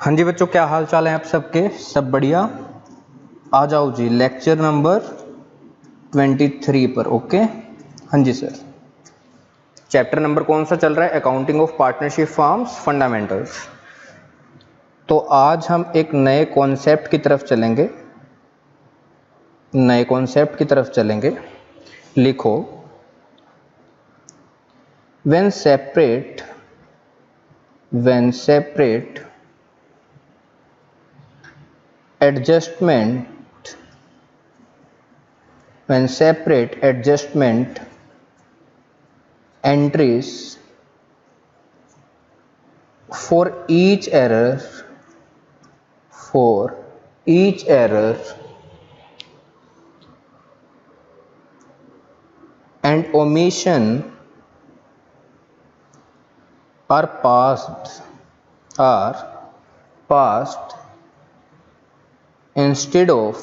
हाँ जी बच्चों, क्या हाल चाल है आप सबके? सब बढ़िया? आ जाओ जी लेक्चर नंबर 23 पर। ओके, हाँ जी सर। चैप्टर नंबर कौन सा चल रहा है? Accounting of partnership forms fundamentals. तो आज हम एक नए कॉन्सेप्ट की तरफ चलेंगे, लिखो, when separate adjustment entries for each error and omission are passed instead of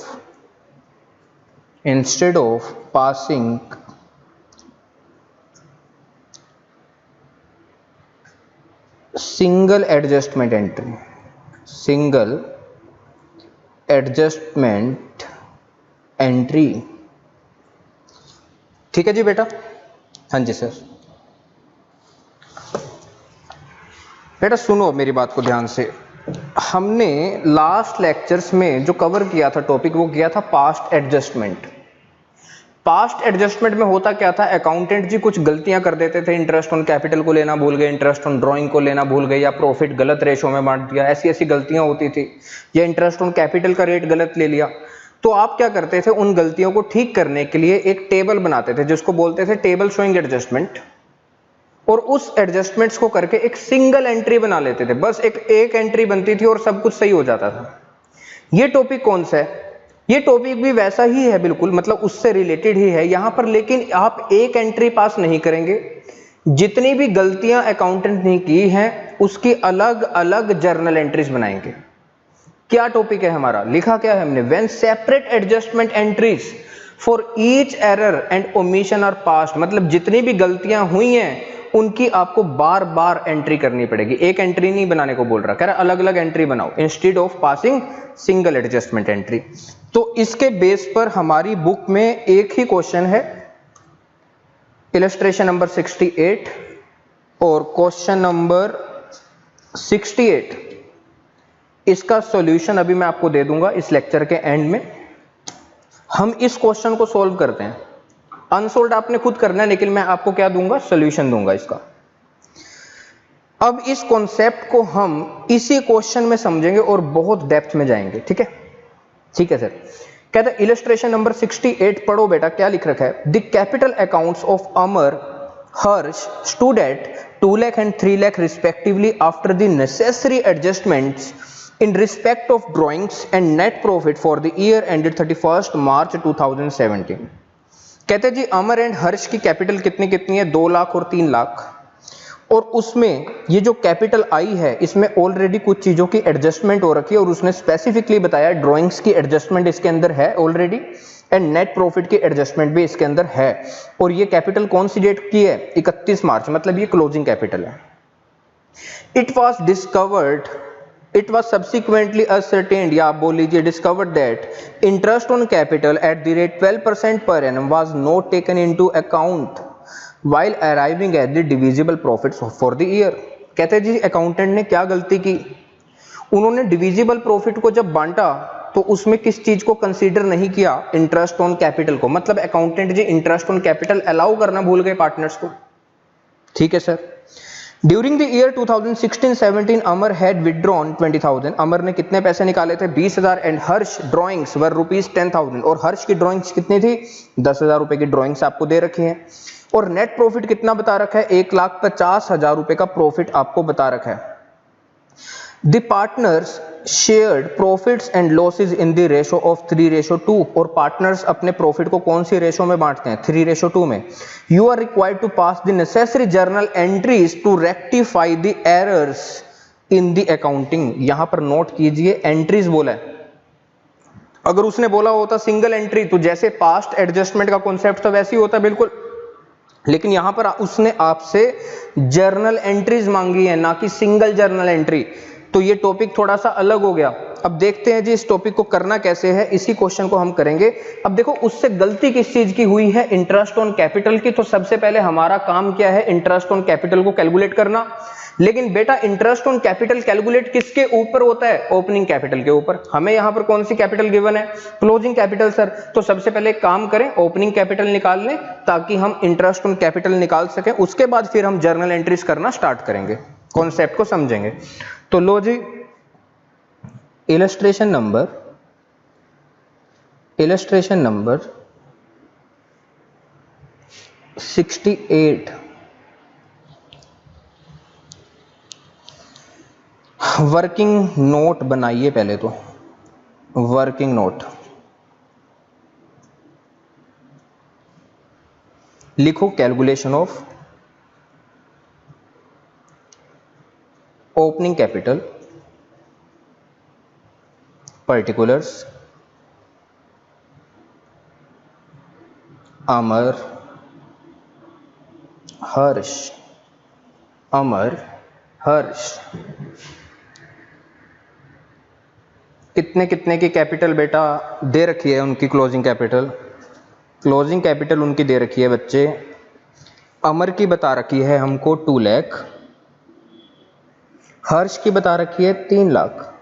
passing single adjustment entry। ठीक है जी बेटा? हाँ जी सर। बेटा सुनो मेरी बात को ध्यान से। हमने लास्ट लेक्चर्स में जो कवर किया था टॉपिक, वो किया था पास्ट एडजस्टमेंट। पास्ट एडजस्टमेंट में होता क्या था, अकाउंटेंट जी कुछ गलतियां कर देते थे। इंटरेस्ट ऑन कैपिटल को लेना भूल गए, इंटरेस्ट ऑन ड्राइंग को लेना भूल गए, या प्रॉफिट गलत रेशो में बांट दिया, ऐसी गलतियां होती थी, या इंटरेस्ट ऑन कैपिटल का रेट गलत ले लिया। तो आप क्या करते थे, उन गलतियों को ठीक करने के लिए एक टेबल बनाते थे जिसको बोलते थे टेबल शोइंग एडजस्टमेंट, और उस एडजस्टमेंट्स को करके एक सिंगल एंट्री बना लेते थे। बस एक एंट्री बनती थी और सब कुछ सही हो जाता था। ये टॉपिक कौन सा है? ये टॉपिक भी वैसा ही है बिल्कुल, मतलब उससे रिलेटेड ही है यहां पर, लेकिन आप एक एंट्री पास नहीं करेंगे। जितनी भी गलतियां अकाउंटेंट ने की हैं उसकी अलग अलग जर्नल एंट्रीज बनाएंगे। क्या टॉपिक है हमारा? लिखा क्या है हमने? When separate adjustment entries for each error and omission are passed, मतलब जितनी भी गलतियां हुई हैं उनकी आपको बार बार एंट्री करनी पड़ेगी। एक एंट्री नहीं बनाने को बोल रहा, कह रहा अलग अलग एंट्री बनाओ instead of passing single adjustment entry. तो इसके बेस पर हमारी बुक में एक ही क्वेश्चन है, इलस्ट्रेशन नंबर 68, और क्वेश्चन नंबर 68 इसका सॉल्यूशन अभी मैं आपको दे दूंगा इस लेक्चर के एंड में। हम इस क्वेश्चन को सॉल्व करते हैं, अनसोल्व आपने खुद करना है, लेकिन मैं आपको क्या दूंगा? सॉल्यूशन दूंगा इसका। अब इस कॉन्सेप्ट को हम इसी क्वेश्चन में समझेंगे और बहुत डेप्थ में जाएंगे। ठीक है? ठीक है सर। कहते हैं इलस्ट्रेशन नंबर 68 पढ़ो बेटा, क्या लिख रखा है? The capital accounts of Amar Harsh stood at 2 lakh and 3 lakh respectively after the necessary adjustments in respect of drawings and net profit for the year ended 31st March 2017। कहते जी अमर एंड हर्ष की कैपिटल कितनी है? 2 लाख और 3 लाख, और उसमें ये जो कैपिटल आई है इसमें ऑलरेडी कुछ चीजों की एडजस्टमेंट हो रखी है, और उसने स्पेसिफिकली बताया ड्राइंग्स की एडजस्टमेंट इसके अंदर है ऑलरेडी, एंड नेट प्रॉफिट की एडजस्टमेंट भी इसके अंदर है। और ये कैपिटल कौन सी डेट की है? 31 मार्च, मतलब ये क्लोजिंग कैपिटल है। It was subsequently ascertained, या आप बोल लीजिए discovered, that interest on capital at the rate 12% per annum was not taken into account while arriving at the divisible profits for the year। कहते हैं जी अकाउंटेंट ने क्या गलती की, उन्होंने डिविजिबल प्रॉफिट को जब बांटा तो उसमें किस चीज को कंसीडर नहीं किया? इंटरेस्ट ऑन कैपिटल को। मतलब accountant ji interest on capital allow करना भूल गए पार्टनर्स को। ठीक है sir. During the year 2016-17 Amar had withdrawn 20,000। Amar ने कितने पैसे निकाले थे? 20,000। एंड हर्ष ड्रॉइंग्स वर ₹10,000, और हर्ष की ड्रॉइंग्स कितनी थी? 10,000 रुपए की ड्रॉइंग्स आपको दे रखी हैं। और नेट प्रॉफिट कितना बता रखा है? 1,50,000 रुपए का प्रॉफिट आपको बता रखा है। The partners shared profits and losses in the ratio of 3:2, और पार्टनर्स अपने प्रॉफिट को कौन सी रेशो में बांटते हैं? 3:2 में। You are required to pass the necessary journal entries to rectify the errors in the accounting. यहां पर नोट कीजिए एंट्रीज बोला है। अगर उसने बोला होता सिंगल एंट्री तो जैसे पास्ट एडजस्टमेंट का कॉन्सेप्ट था वैसे ही होता बिल्कुल, लेकिन यहां पर उसने आपसे जर्नल एंट्रीज मांगी है, ना कि सिंगल जर्नल एंट्री। तो ये टॉपिक थोड़ा सा अलग हो गया। अब देखते हैं जी इस टॉपिक को करना कैसे है, इसी क्वेश्चन को हम करेंगे। अब देखो उससे गलती किस चीज की हुई है, इंटरेस्ट ऑन कैपिटल की। तो सबसे पहले हमारा काम क्या है, इंटरेस्ट ऑन कैपिटल को कैलकुलेट करना। लेकिन बेटा इंटरेस्ट ऑन कैपिटल कैलकुलेट किसके ऊपर होता है, ओपनिंग कैपिटल के ऊपर। हमें यहां पर कौन सी कैपिटल गिवन है, क्लोजिंग कैपिटल सर। तो सबसे पहले काम करें, ओपनिंग कैपिटल निकाल लें ताकि हम इंटरेस्ट ऑन कैपिटल निकाल सकें। उसके बाद फिर हम जर्नल एंट्रीज करना स्टार्ट करेंगे, कॉन्सेप्ट को समझेंगे। तो लो जी, इलस्ट्रेशन नंबर 68 वर्किंग नोट बनाइए। पहले तो वर्किंग नोट लिखो, calculation of opening capital particulars Amar Harsh, Amar Harsh. कितने कितने की कैपिटल बेटा दे रखी है उनकी, क्लोजिंग कैपिटल उनकी दे रखी है बच्चे। अमर की बता रखी है हमको 2 लाख, हर्ष की बता रखी है 3 लाख,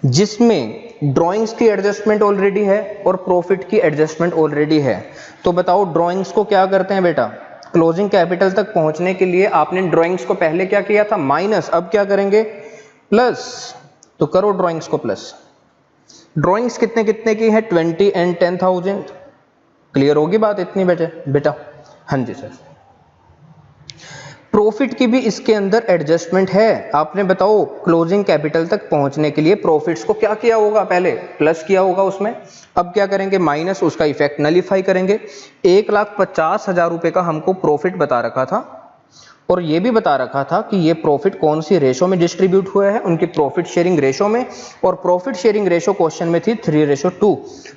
जिसमें ड्राइंग्स की एडजस्टमेंट ऑलरेडी है और प्रॉफिट की एडजस्टमेंट ऑलरेडी है। तो बताओ ड्राइंग्स को क्या करते हैं बेटा, क्लोजिंग कैपिटल तक पहुंचने के लिए आपने ड्राइंग्स को पहले क्या किया था, माइनस, अब क्या करेंगे, प्लस। तो करो ड्राइंग्स को प्लस। ड्राइंग्स कितने कितने की है, 20 and 10,000। क्लियर होगी बात इतनी बेटा? हाँ जी सर। प्रॉफिट की भी इसके अंदर एडजस्टमेंट है। आपने बताओ क्लोजिंग कैपिटल तक पहुंचने के लिए प्रॉफिट्स को क्या किया होगा, पहले प्लस किया होगा उसमें, अब क्या करेंगे, माइनस, उसका इफेक्ट नलीफाई करेंगे। 1,50,000 रुपए का हमको प्रॉफिट बता रखा था और ये भी बता रखा था कि ये प्रॉफिट कौन सी रेशो में डिस्ट्रीब्यूट हुए हैं, उनकी प्रॉफिट शेयरिंग रेशो में। और प्रॉफिट शेयरिंग रेशो क्वेश्चन में थी 3:2।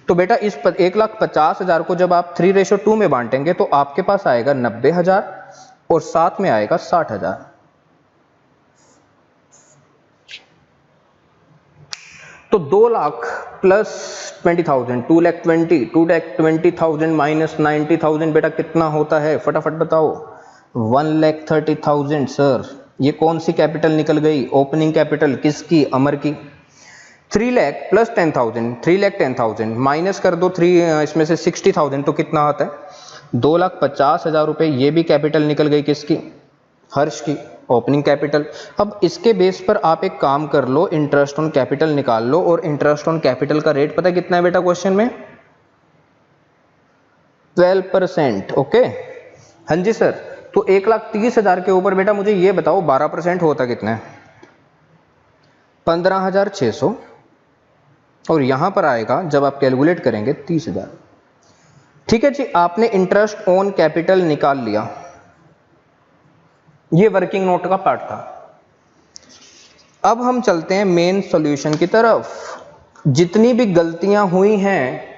तो बेटा इस 1,50,000 को जब आप 3:2 में बांटेंगे तो आपके पास आएगा 90,000 और साथ में आएगा 60,000। तो 2 लाख प्लस 20,000, 2,20,000 माइनस 90,000 बेटा कितना होता है, फटाफट बताओ। 1,30,000 सर। ये कौन सी कैपिटल निकल गई, ओपनिंग कैपिटल, किसकी, अमर की। 3 लाख प्लस 10,000, 3,10,000 माइनस कर दो 3 इसमें से 60,000 तो कितना आता है, 2,50,000 रुपए। ये भी कैपिटल निकल गई किसकी, हर्ष की, ओपनिंग कैपिटल। अब इसके बेस पर आप एक काम कर लो, इंटरेस्ट ऑन कैपिटल निकाल लो। और इंटरेस्ट ऑन कैपिटल का रेट पता है कितना है बेटा क्वेश्चन में, 12%। ओके, हाँ जी सर। तो 1,30,000 के ऊपर बेटा मुझे ये बताओ 12% होता कितना है, 15,600। और यहां पर आएगा जब आप कैलकुलेट करेंगे 30,000। ठीक है जी, आपने इंटरेस्ट ऑन कैपिटल निकाल लिया। ये वर्किंग नोट का पार्ट था। अब हम चलते हैं मेन सॉल्यूशन की तरफ। जितनी भी गलतियां हुई हैं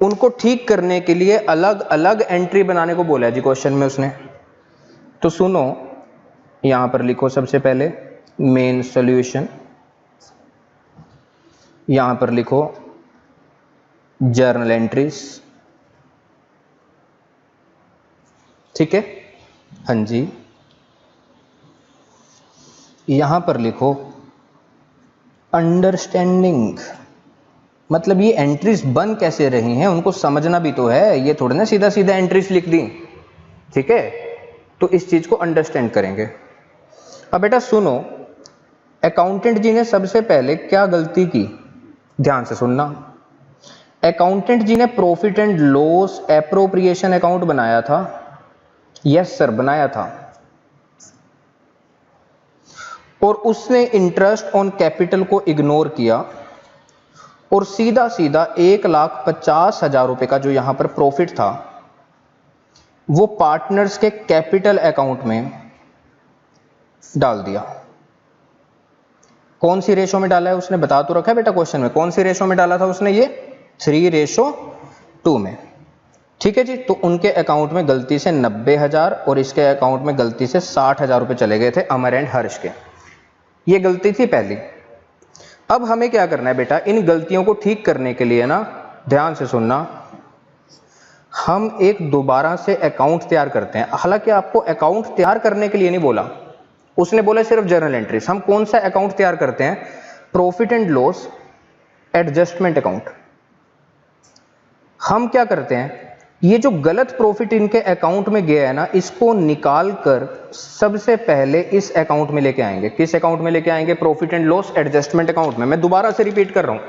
उनको ठीक करने के लिए अलग अलग एंट्री बनाने को बोला है जी क्वेश्चन में उसने। तो सुनो, यहां पर लिखो सबसे पहले मेन सॉल्यूशन, यहां पर लिखो जर्नल एंट्रीज। ठीक है, हाँ जी। यहां पर लिखो अंडरस्टैंडिंग, मतलब ये एंट्रीज बन कैसे रही हैं उनको समझना भी तो है, ये थोड़ा ना सीधा सीधा एंट्रीज लिख दी। ठीक है, तो इस चीज को अंडरस्टैंड करेंगे। अब बेटा सुनो, अकाउंटेंट जी ने सबसे पहले क्या गलती की, ध्यान से सुनना। अकाउंटेंट जी ने profit and loss appropriation account बनाया था। यस सर, बनाया था। और उसने इंटरेस्ट ऑन कैपिटल को इग्नोर किया और सीधा सीधा 1,50,000 रुपए का जो यहां पर प्रॉफिट था वो पार्टनर्स के कैपिटल अकाउंट में डाल दिया। कौन सी रेशो में डाला है उसने बता तो रखा है बेटा क्वेश्चन में, कौन सी रेशो में डाला था उसने, ये 3:2 में। ठीक है जी, तो उनके अकाउंट में गलती से 90,000 और इसके अकाउंट में गलती से 60,000 रुपए चले गए थे, अमर एंड हर्ष के। ये गलती थी पहली। अब हमें क्या करना है बेटा, इन गलतियों को ठीक करने के लिए ना, ध्यान से सुनना, हम एक दोबारा से अकाउंट तैयार करते हैं। हालांकि आपको अकाउंट तैयार करने के लिए नहीं बोला, उसने बोला सिर्फ जर्नल एंट्रीज। हम कौन सा अकाउंट तैयार करते हैं? Profit and loss adjustment account. हम क्या करते हैं, ये जो गलत प्रॉफिट इनके अकाउंट में गया है ना, इसको निकाल कर सबसे पहले इस अकाउंट में लेके आएंगे। किस अकाउंट में लेके आएंगे? Profit and loss adjustment account में। मैं दोबारा से रिपीट कर रहा हूं,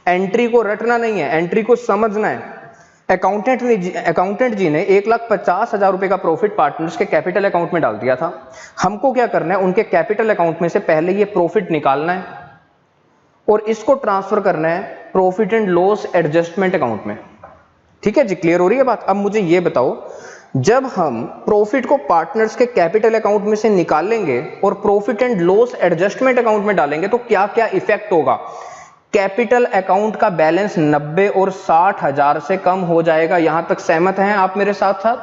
एंट्री को रटना नहीं है, एंट्री को समझना है। अकाउंटेंट जी ने 1,50,000 रुपए का प्रॉफिट पार्टनर्स के कैपिटल अकाउंट में डाल दिया था। हमको क्या करना है, उनके कैपिटल अकाउंट में से पहले ये प्रॉफिट निकालना है और इसको ट्रांसफर करना है profit and loss adjustment account में। ठीक है जी, क्लियर हो रही है बात? अब मुझे ये बताओ, जब हम प्रॉफिट को पार्टनर्स के कैपिटल अकाउंट में से निकालेंगे और profit and loss adjustment account में डालेंगे तो क्या क्या इफेक्ट होगा? कैपिटल अकाउंट का बैलेंस 90 और 60,000 से कम हो जाएगा। यहां तक सहमत हैं आप मेरे साथ साथ?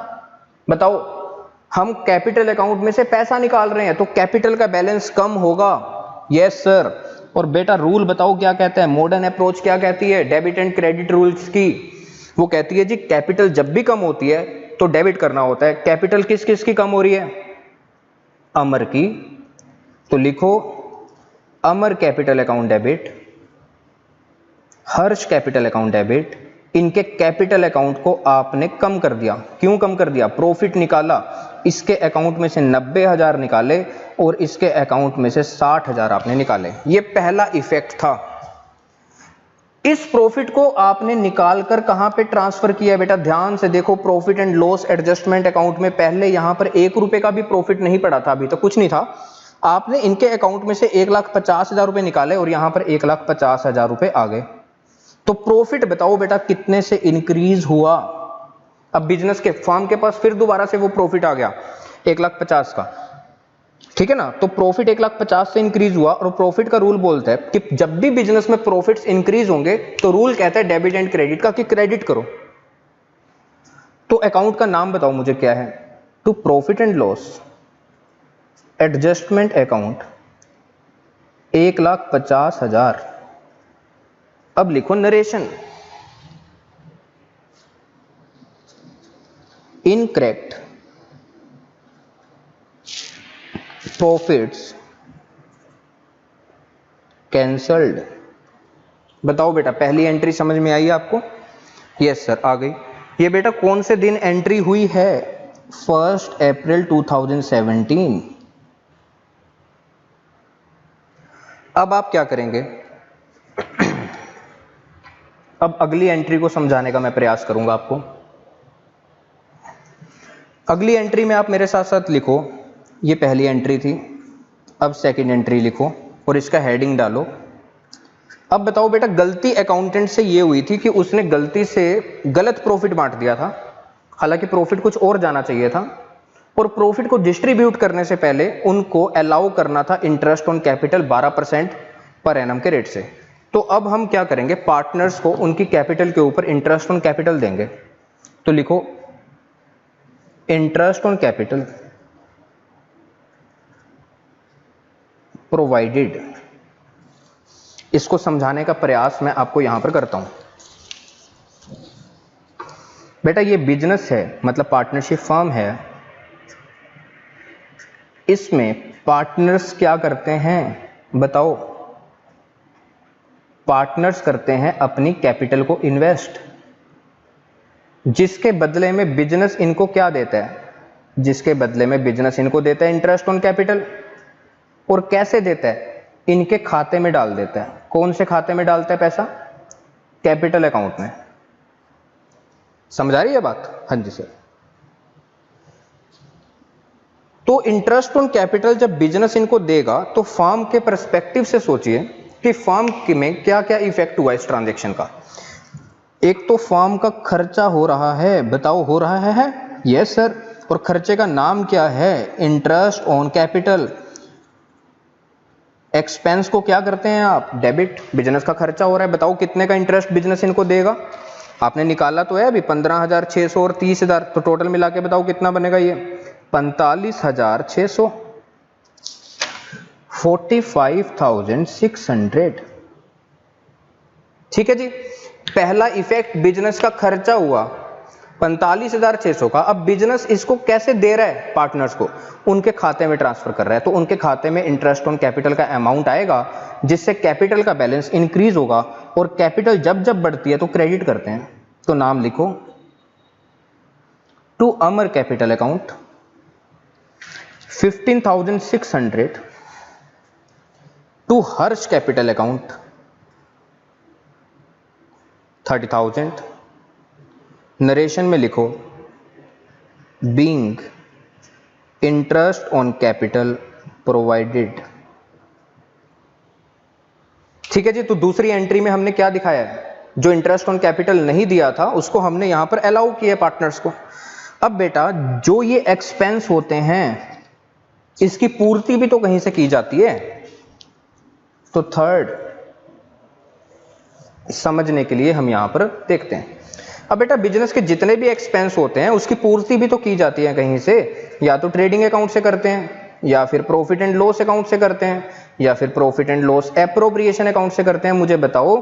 बताओ, हम कैपिटल अकाउंट में से पैसा निकाल रहे हैं तो कैपिटल का बैलेंस कम होगा। Yes sir. और बेटा रूल बताओ क्या कहता है? मॉडर्न अप्रोच क्या कहती है डेबिट एंड क्रेडिट रूल्स की? वो कहती है जी कैपिटल जब भी कम होती है तो डेबिट करना होता है। कैपिटल किस किस की कम हो रही है? अमर की। तो लिखो अमर कैपिटल अकाउंट डेबिट, हर्ष कैपिटल अकाउंट डेबिट। इनके कैपिटल अकाउंट को आपने कम कर दिया। क्यों कम कर दिया? प्रॉफिट निकाला, इसके अकाउंट में से 90,000 निकाले और इसके अकाउंट में से 60,000 आपने निकाले। ये पहला इफेक्ट था। इस प्रॉफिट को आपने निकाल कर कहां पे ट्रांसफर किया बेटा? ध्यान से देखो, profit and loss adjustment account में। पहले यहां पर 1 रुपए का भी प्रॉफिट नहीं पड़ा था, अभी तो कुछ नहीं था। आपने इनके अकाउंट में से 1,50,000 रुपए निकाले और यहां पर 1,50,000 रुपए आ गए। तो प्रॉफिट बताओ बेटा कितने से इंक्रीज हुआ? अब बिजनेस के फर्म के पास फिर दोबारा से वो प्रॉफिट आ गया 1,50,000 का, ठीक है ना? तो प्रॉफिट 1,50,000 से इंक्रीज हुआ और प्रॉफिट का रूल बोलता है कि जब भी बिजनेस में प्रॉफिट्स इंक्रीज होंगे तो रूल कहता है डेबिट एंड क्रेडिट का कि क्रेडिट करो। तो अकाउंट का नाम बताओ मुझे क्या है? To profit and loss adjustment account 1,50,000। अब लिखो नरेशन, इनकरेक्ट प्रॉफिट्स कैंसल्ड। बताओ बेटा पहली एंट्री समझ में आई आपको? यस सर, आ गई। ये बेटा कौन से दिन एंट्री हुई है? 1 अप्रैल 2017। अब आप क्या करेंगे? अब अगली एंट्री को समझाने का मैं प्रयास करूंगा आपको। अगली एंट्री में आप मेरे साथ साथ लिखो, ये पहली एंट्री थी, अब सेकंड एंट्री लिखो और इसका हेडिंग डालो। अब बताओ बेटा, गलती अकाउंटेंट से ये हुई थी कि उसने गलती से गलत प्रॉफिट बांट दिया था। हालांकि प्रॉफिट कुछ और जाना चाहिए था और प्रॉफिट को डिस्ट्रीब्यूट करने से पहले उनको अलाउ करना था interest on capital 12% per annum के रेट से। तो अब हम क्या करेंगे? पार्टनर्स को उनकी कैपिटल के ऊपर इंटरेस्ट ऑन कैपिटल देंगे। तो लिखो इंटरेस्ट ऑन कैपिटल प्रोवाइडेड। इसको समझाने का प्रयास मैं आपको यहां पर करता हूं। बेटा ये बिजनेस है, मतलब पार्टनरशिप फर्म है, इसमें पार्टनर्स क्या करते हैं बताओ? पार्टनर्स करते हैं अपनी कैपिटल को इन्वेस्ट, जिसके बदले में बिजनेस इनको क्या देता है? जिसके बदले में बिजनेस इनको देता है इंटरेस्ट ऑन कैपिटल। और कैसे देता है? इनके खाते में डाल देता है। कौन से खाते में डालता है पैसा? कैपिटल अकाउंट में। समझ आ रही है बात? हाँ जी सर। तो इंटरेस्ट ऑन कैपिटल जब बिजनेस इनको देगा तो फर्म के पर्सपेक्टिव से सोचिए कि फर्म में क्या क्या इफेक्ट हुआ इस ट्रांजैक्शन का। एक तो फर्म का खर्चा हो रहा है, बताओ हो रहा है? Yes sir. और खर्चे का नाम क्या है? Interest on capital. एक्सपेंस को क्या करते हैं आप? डेबिट। बिजनेस का खर्चा हो रहा है, बताओ कितने का इंटरेस्ट बिजनेस इनको देगा? आपने निकाला तो है अभी 15,600 और 30,000, तो टोटल मिला के बताओ कितना बनेगा? ये 45,600। 45,600। ठीक है जी। पहला इफेक्ट बिजनेस का खर्चा हुआ 45,600 का। अब बिजनेस इसको कैसे दे रहा है पार्टनर्स को, उनके खाते में ट्रांसफर कर रहा है, तो उनके खाते में इंटरेस्ट ऑन कैपिटल का अमाउंट आएगा, जिससे कैपिटल का बैलेंस इंक्रीज होगा, और कैपिटल जब जब बढ़ती है तो क्रेडिट करते हैं। तो नाम लिखो, to Amar capital account 15,600, to Harsh capital account 30,000। Narration में लिखो, being interest on capital provided. ठीक है जी। तो दूसरी एंट्री में हमने क्या दिखाया है, जो इंटरेस्ट ऑन कैपिटल नहीं दिया था उसको हमने यहां पर अलाउ किया पार्टनर्स को। अब बेटा जो ये एक्सपेंस होते हैं इसकी पूर्ति भी तो कहीं से की जाती है, तो थर्ड समझने के लिए हम यहां पर देखते हैं। अब बेटा बिजनेस के जितने भी एक्सपेंस होते हैं उसकी पूर्ति भी तो की जाती है कहीं से, या तो ट्रेडिंग अकाउंट से करते हैं, या फिर प्रॉफिट एंड लॉस अकाउंट से करते हैं, या फिर profit and loss appropriation account से करते हैं। मुझे बताओ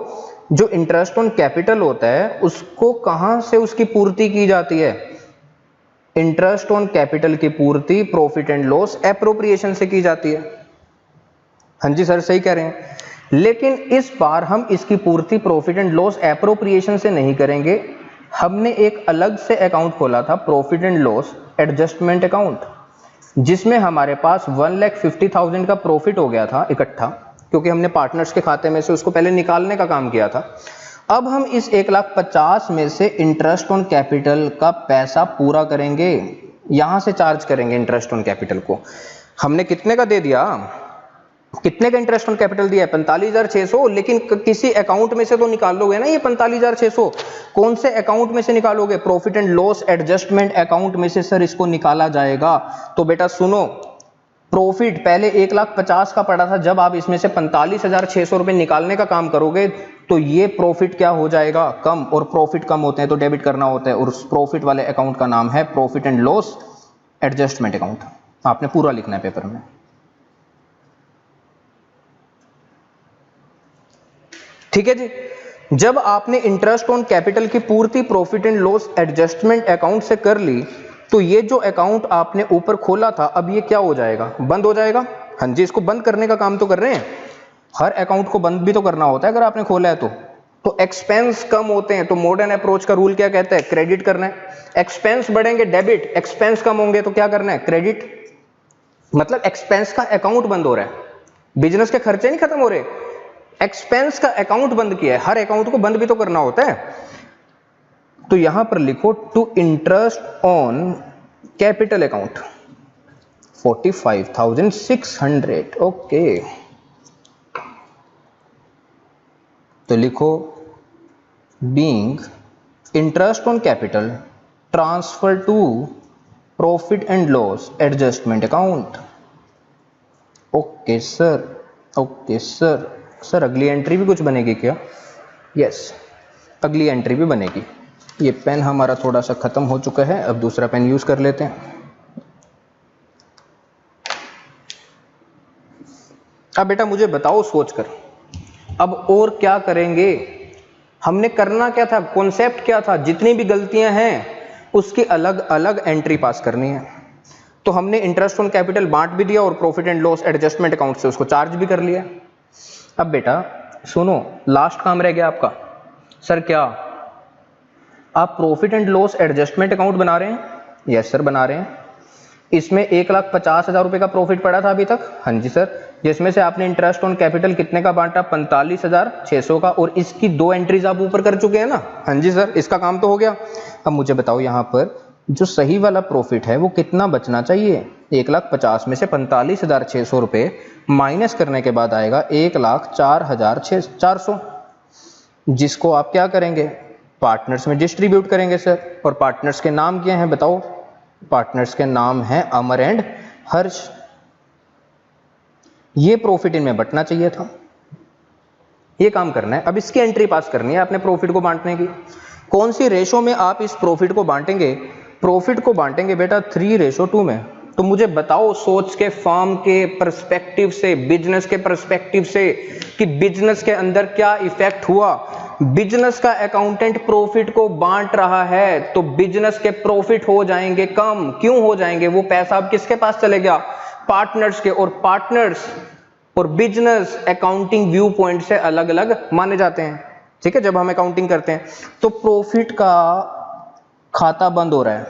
जो इंटरेस्ट ऑन कैपिटल होता है उसको कहां से उसकी पूर्ति की जाती है? इंटरेस्ट ऑन कैपिटल की पूर्ति प्रॉफिट एंड लॉस एप्रोप्रिएशन से की जाती है। हाँ जी सर सही कह रहे हैं। लेकिन इस बार हम इसकी पूर्ति प्रॉफिट एंड लॉस एप्रोप्रिएशन से नहीं करेंगे। हमने एक अलग से अकाउंट खोला था, profit and loss adjustment account, जिसमें हमारे पास 1,50,000 का प्रॉफिट हो गया था इकट्ठा, क्योंकि हमने पार्टनर्स के खाते में से उसको पहले निकालने का काम किया था। अब हम इस 1,50,000 में से इंटरेस्ट ऑन कैपिटल का पैसा पूरा करेंगे, यहां से चार्ज करेंगे इंटरेस्ट ऑन कैपिटल को। हमने कितने का दे दिया, कितने का इंटरेस्ट ऑन कैपिटल दिया है? 45,600। लेकिन किसी अकाउंट में से तो निकालोगे ना ये 45,600। कौन से अकाउंट में से निकालोगे? Profit and loss adjustment account में से सर इसको निकाला जाएगा। तो बेटा सुनो, प्रॉफिट पहले 1,50,000 का पड़ा था, जब आप इसमें से 45,600 रुपए निकालने का काम करोगे तो ये प्रॉफिट क्या हो जाएगा? कम। और प्रॉफिट कम होते हैं तो डेबिट करना होता है, और उस प्रॉफिट वाले अकाउंट का नाम है profit and loss adjustment account. आपने पूरा लिखना है पेपर में। ठीक है जी। जब आपने इंटरेस्ट ऑन कैपिटल की पूर्ति profit and loss adjustment account से कर ली, तो ये जो अकाउंट आपने ऊपर खोला था अब ये क्या हो जाएगा? बंद हो जाएगा। हाँ जी, इसको बंद करने का काम तो कर रहे हैं। हर अकाउंट को बंद भी तो करना होता है अगर आपने खोला है तो एक्सपेंस कम होते हैं तो मॉडर्न अप्रोच का रूल क्या कहता है? क्रेडिट करना है। एक्सपेंस बढ़ेंगे डेबिट, एक्सपेंस कम होंगे तो क्या करना है? क्रेडिट। मतलब एक्सपेंस का अकाउंट बंद हो रहा है, बिजनेस के खर्चे नहीं खत्म हो रहे, एक्सपेंस का अकाउंट बंद किया है। हर अकाउंट को बंद भी तो करना होता है। तो यहां पर लिखो to interest on capital account 45,600। Okay, तो लिखो being interest on capital transfer to profit and loss adjustment account. Okay sir, okay sir. Sir अगली एंट्री भी कुछ बनेगी क्या? यस, अगली एंट्री भी बनेगी। ये पेन हमारा थोड़ा सा खत्म हो चुका है, अब दूसरा पेन यूज कर लेते हैं। अब बेटा मुझे बताओ सोचकर, अब और क्या करेंगे? हमने करना क्या था, कॉन्सेप्ट क्या था? जितनी भी गलतियां हैं उसकी अलग अलग एंट्री पास करनी है। तो हमने इंटरेस्ट ऑन कैपिटल बांट भी दिया और profit and loss adjustment account से उसको चार्ज भी कर लिया। अब बेटा सुनो, लास्ट काम रह गया आपका। सर क्या आप profit and loss adjustment account बना रहे हैं? यस सर बना रहे हैं। इसमें 1,50,000 रुपए का प्रॉफिट पड़ा था अभी तक। हाँ जी सर। जिसमें से आपने इंटरेस्ट ऑन कैपिटल कितने का बांटा? 45,600 का, और इसकी 2 एंट्रीज आप ऊपर कर चुके हैं ना। हाँ जी सर, इसका काम तो हो गया। अब मुझे बताओ यहाँ पर जो सही वाला प्रॉफिट है वो कितना बचना चाहिए? 1,50,000 में से 45,600 रुपए माइनस करने के बाद आएगा 1,04,400, जिसको आप क्या करेंगे? पार्टनर्स में डिस्ट्रीब्यूट करेंगे सर। और पार्टनर्स के नाम क्या हैं बताओ? पार्टनर्स के नाम हैं अमर एंड हर्ष। ये प्रॉफिट इनमें बंटना चाहिए था, ये काम करना है। अब इसकी एंट्री पास करनी है आपने प्रॉफिट को बांटने की। कौन सी रेशो में आप इस प्रॉफिट को बांटेंगे? प्रॉफिट को बांटेंगे बेटा 3:2 में। तो मुझे बताओ सोच के, फर्म के पर्सपेक्टिव से, बिजनेस के पर्सपेक्टिव से, कि बिजनेस के अंदर क्या इफेक्ट हुआ। बिजनेस का अकाउंटेंट प्रॉफिट को बांट रहा है तो बिजनेस के प्रॉफिट हो जाएंगे कम। क्यों हो जाएंगे? वो पैसा अब किसके पास चले गया? पार्टनर्स के। और पार्टनर्स और बिजनेस अकाउंटिंग व्यू पॉइंट से अलग अलग माने जाते हैं, ठीक है। जब हम अकाउंटिंग करते हैं तो प्रॉफिट का खाता बंद हो रहा है,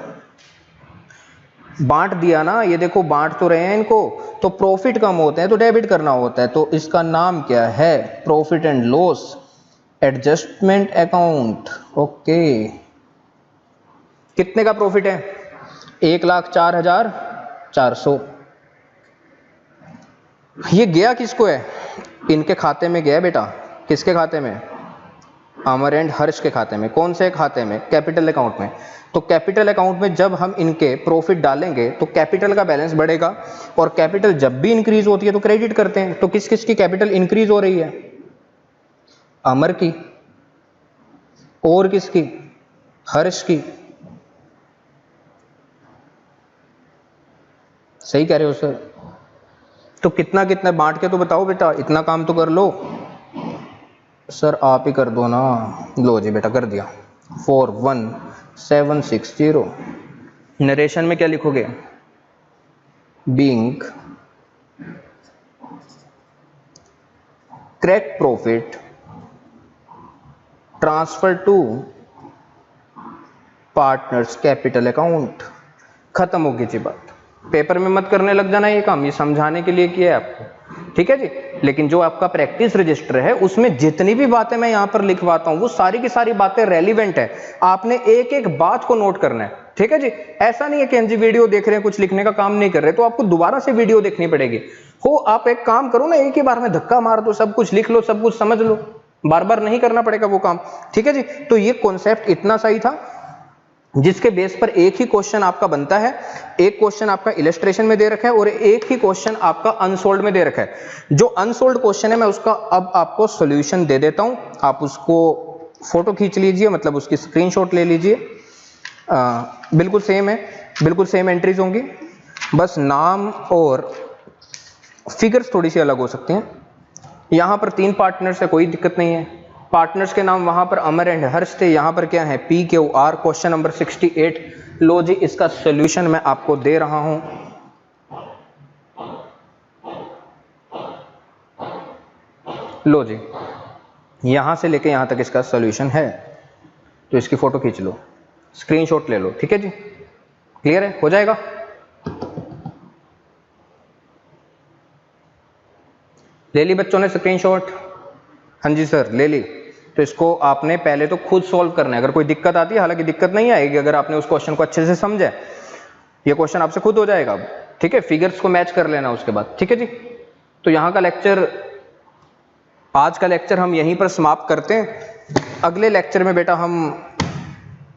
बांट दिया ना, ये देखो बांट तो रहे हैं इनको, तो प्रॉफिट कम होते हैं तो डेबिट करना होता है। तो इसका नाम क्या है? Profit and loss adjustment account. Okay, कितने का प्रॉफिट है? 1,04,400। ये गया किसको है? इनके खाते में गया बेटा। किसके खाते में? अमर एंड हर्ष के खाते में। कौन से खाते में? कैपिटल अकाउंट में। तो कैपिटल अकाउंट में जब हम इनके प्रॉफिट डालेंगे तो कैपिटल का बैलेंस बढ़ेगा, और कैपिटल जब भी इंक्रीज होती है तो क्रेडिट करते हैं। तो किस किस की कैपिटल इंक्रीज हो रही है? अमर की। और किसकी? हर्ष की। सही कह रहे हो सर। तो कितना कितना बांट के तो बताओ बेटा, इतना काम तो कर लो। सर आप ही कर दो ना। लो जी बेटा, कर दिया। 41760। नरेशन में क्या लिखोगे? Being correct profit transfer to partners capital account. खत्म हो गई जी बात। पेपर में मत करने लग जाना ये काम, ये समझाने के लिए किया है आपको, ठीक है जी। लेकिन जो आपका प्रैक्टिस रजिस्टर है उसमें जितनी भी बातें मैं यहां पर लिखवाता हूं वो सारी की सारी बातें रेलिवेंट है। आपने एक एक बात को नोट करना है, ठीक है जी। ऐसा नहीं है कि जी वीडियो देख रहे हैं कुछ लिखने का काम नहीं कर रहे, तो आपको दोबारा से वीडियो देखनी पड़ेगी। हो आप एक काम करो ना, एक ही बार में धक्का मार दो, सब कुछ लिख लो, सब कुछ समझ लो, बार बार नहीं करना पड़ेगा वो काम, ठीक है जी। तो ये कॉन्सेप्ट इतना सही था जिसके बेस पर एक ही क्वेश्चन आपका बनता है। एक क्वेश्चन आपका इलस्ट्रेशन में दे रखा है और एक ही क्वेश्चन आपका अनसोल्ड में दे रखा है। जो अनसोल्ड क्वेश्चन है मैं उसका अब आपको सॉल्यूशन दे देता हूं, आप उसको फोटो खींच लीजिए, मतलब उसकी स्क्रीनशॉट ले लीजिए। बिल्कुल सेम है, बिल्कुल सेम एंट्रीज होंगी, बस नाम और फिगर्स थोड़ी सी अलग हो सकती हैं। यहां पर 3 पार्टनर्स है, कोई दिक्कत नहीं है। पार्टनर्स के नाम वहां पर अमर एंड हर्ष थे, यहां पर क्या है? PQR। Question number 68। लो जी, इसका सॉल्यूशन मैं आपको दे रहा हूं। लो जी, यहां से लेके यहां तक इसका सॉल्यूशन है, तो इसकी फोटो खींच लो, स्क्रीनशॉट ले लो, ठीक है जी। क्लियर है? हो जाएगा। ले ली बच्चों ने स्क्रीनशॉट? हाँ जी सर, ले ली। तो इसको आपने पहले तो खुद सॉल्व करना है। अगर कोई दिक्कत आती है, हालांकि दिक्कत नहीं आएगी अगर आपने उस क्वेश्चन को अच्छे से समझा, ये क्वेश्चन आपसे खुद हो जाएगा, ठीक है। फिगर्स को मैच कर लेना उसके बाद, ठीक है जी। तो यहाँ का लेक्चर, आज का लेक्चर हम यहीं पर समाप्त करते हैं। अगले लेक्चर में बेटा हम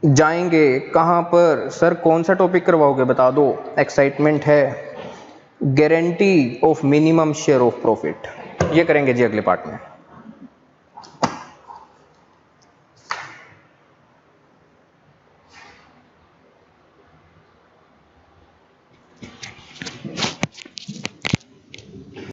जाएंगे कहाँ पर? सर कौन सा टॉपिक करवाओगे बता दो, एक्साइटमेंट है। Guarantee of minimum share of profit, ये करेंगे जी अगले पार्ट में।